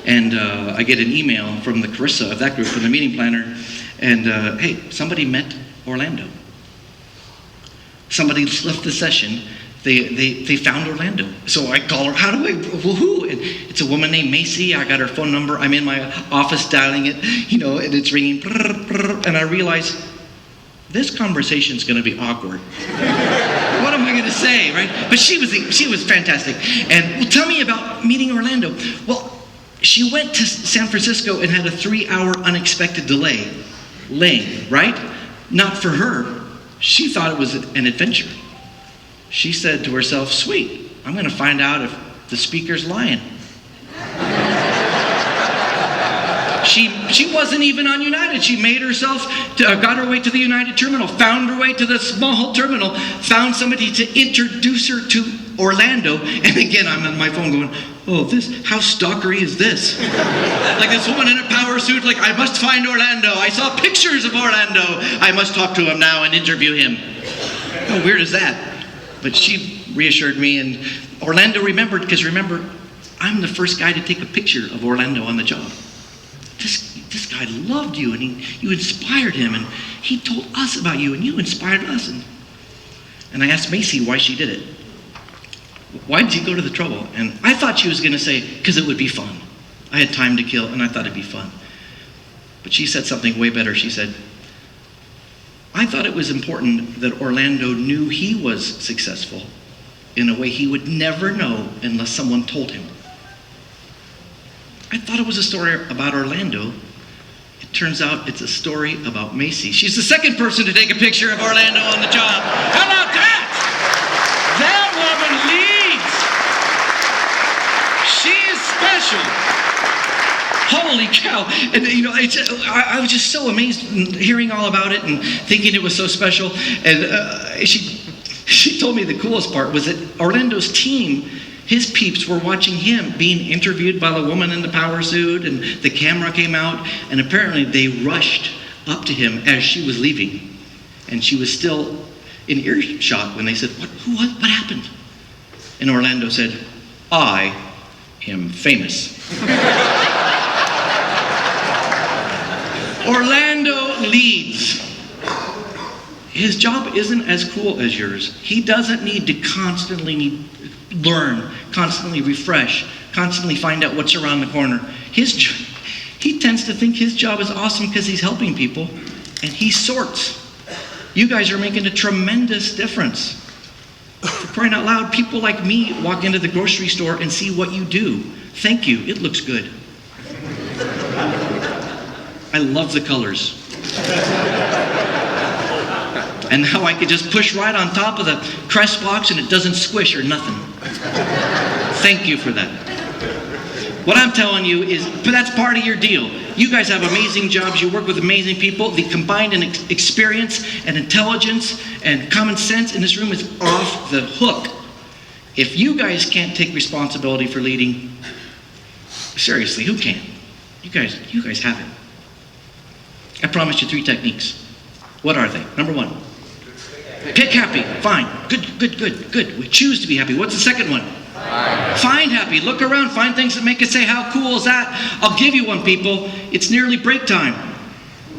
And I get an email from the Carissa of that group, from the meeting planner, and hey, somebody met Orlando. Somebody left the session. They found Orlando. So I call her, well, who? And it's a woman named Macy. I got her phone number. I'm in my office dialing it, and it's ringing. And I realize this conversation's going to be awkward. What am I going to say, right? But she was fantastic. And well, tell me about meeting Orlando. Well, she went to San Francisco and had a 3-hour unexpected delay. Lame, right? Not for her. She thought it was an adventure. She said to herself, sweet, I'm going to find out if the speaker's lying. She wasn't even on United. She made herself, got her way to the United terminal, found her way to the small terminal, found somebody to introduce her to Orlando. And again, I'm on my phone going, oh, how stalkery is this? Like this woman in a power suit, like, I must find Orlando. I saw pictures of Orlando. I must talk to him now and interview him. How weird is that? But she reassured me, and Orlando remembered, because remember, I'm the first guy to take a picture of Orlando on the job. This guy loved you, and you inspired him, and he told us about you, and you inspired us. And I asked Macy why she did it. Why did you go to the trouble? And I thought she was going to say, because it would be fun. I had time to kill, and I thought it'd be fun. But she said something way better. She said, I thought it was important that Orlando knew he was successful in a way he would never know unless someone told him. I thought it was a story about Orlando. It turns out it's a story about Macy. She's the second person to take a picture of Orlando on the job. How about that? That woman leads. She is special. Holy cow. And I was just so amazed hearing all about it and thinking it was so special. And she told me the coolest part was that Orlando's team, his peeps, were watching him being interviewed by the woman in the power suit, and the camera came out, and apparently they rushed up to him as she was leaving. And she was still in earshot when they said, what happened? And Orlando said, I am famous. Orlando leads. His job isn't as cool as yours. He doesn't need to constantly learn, constantly refresh, constantly find out what's around the corner. He tends to think his job is awesome because he's helping people, and he sorts. You guys are making a tremendous difference. For crying out loud, people like me walk into the grocery store and see what you do. Thank you, it looks good. I love the colors. And now I could just push right on top of the Crest box and it doesn't squish or nothing. Thank you for that. What I'm telling you is, but that's part of your deal. You guys have amazing jobs. You work with amazing people. The combined experience and intelligence and common sense in this room is off the hook. If you guys can't take responsibility for leading, seriously, who can? You guys have it. I promised you 3 techniques. What are they? Number 1. Pick happy. Fine. Good. We choose to be happy. What's the second one? Find happy. Look around. Find things that make us say, how cool is that? I'll give you one, people. It's nearly break time.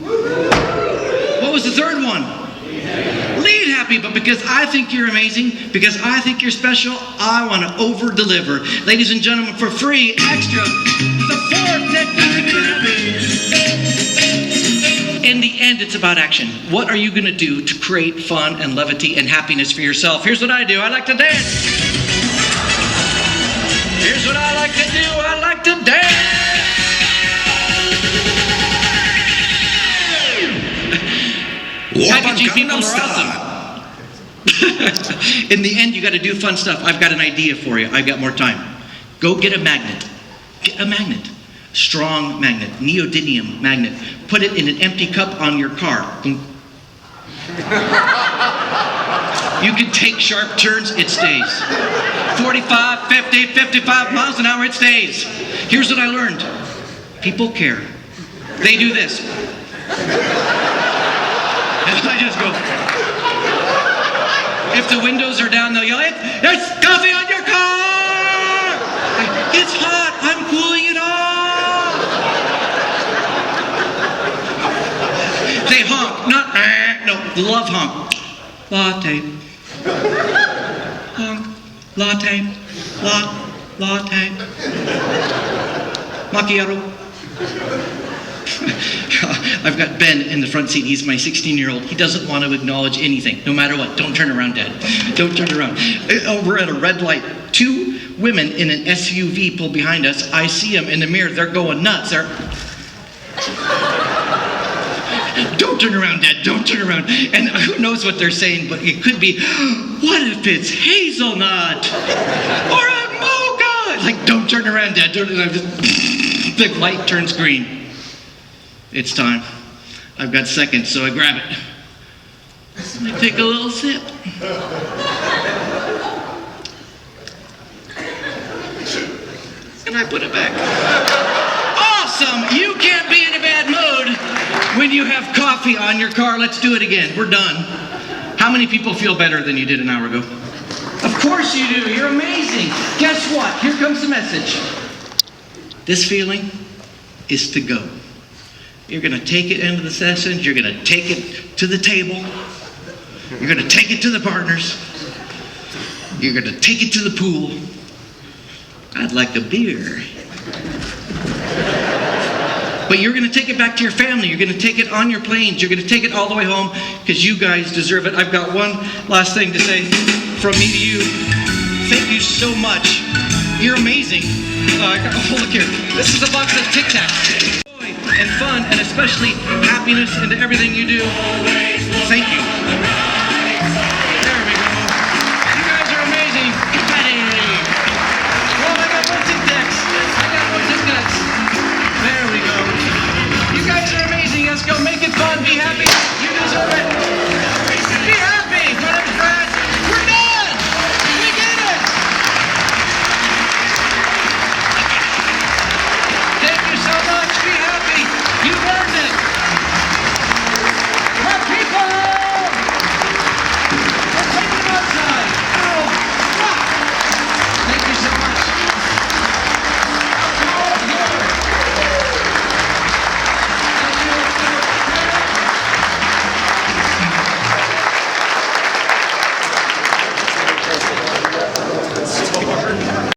What was the third one? Lead happy. But because I think you're amazing, because I think you're special, I want to over-deliver. Ladies and gentlemen, for free, extra, the 4th technique. In the end, it's about action. What are you going to do to create fun and levity and happiness for yourself? Here's what I do. I like to dance. Here's what I like to do. I like to dance. Packaging people are awesome. In the end, you got to do fun stuff. I've got an idea for you. I've got more time. Go get a magnet. Get a magnet. Strong magnet, neodymium magnet. Put it in an empty cup on your car. You can take sharp turns, it stays. 45, 50, 55 miles an hour, it stays. Here's what I learned. People care. They do this. And I just go. If the windows are down, they'll yell, "There's coffee on your car! It's hot, I'm cooling it off!" They honk, not no, love honk. Latte. Honk. Latte. Latte. Macchiato. I've got Ben in the front seat. He's my 16-year-old. He doesn't want to acknowledge anything, no matter what. Don't turn around, Dad. Don't turn around. We're at a red light. 2 women in an SUV pull behind us. I see them in the mirror. They're going nuts. Don't turn around, Dad. Don't turn around. And who knows what they're saying, but it could be, what if it's hazelnut? Or a mocha? Like, don't turn around, Dad. Don't. The light turns green. It's time. I've got seconds, so I grab it. And I take a little sip. And I put it back. Awesome! You can't be in a bad mood when you have coffee on your car. Let's do it again. We're done. How many people feel better than you did an hour ago? Of course you do. You're amazing. Guess what? Here comes the message. This feeling is to go. You're going to take it into the sessions. You're going to take it to the table. You're going to take it to the partners. You're going to take it to the pool. I'd like a beer. But you're going to take it back to your family. You're going to take it on your planes. You're going to take it all the way home because you guys deserve it. I've got one last thing to say from me to you. Thank you so much. You're amazing. Oh, look here. This is a box of Tic Tacs. Joy and fun, and especially happiness into everything you do. Thank you.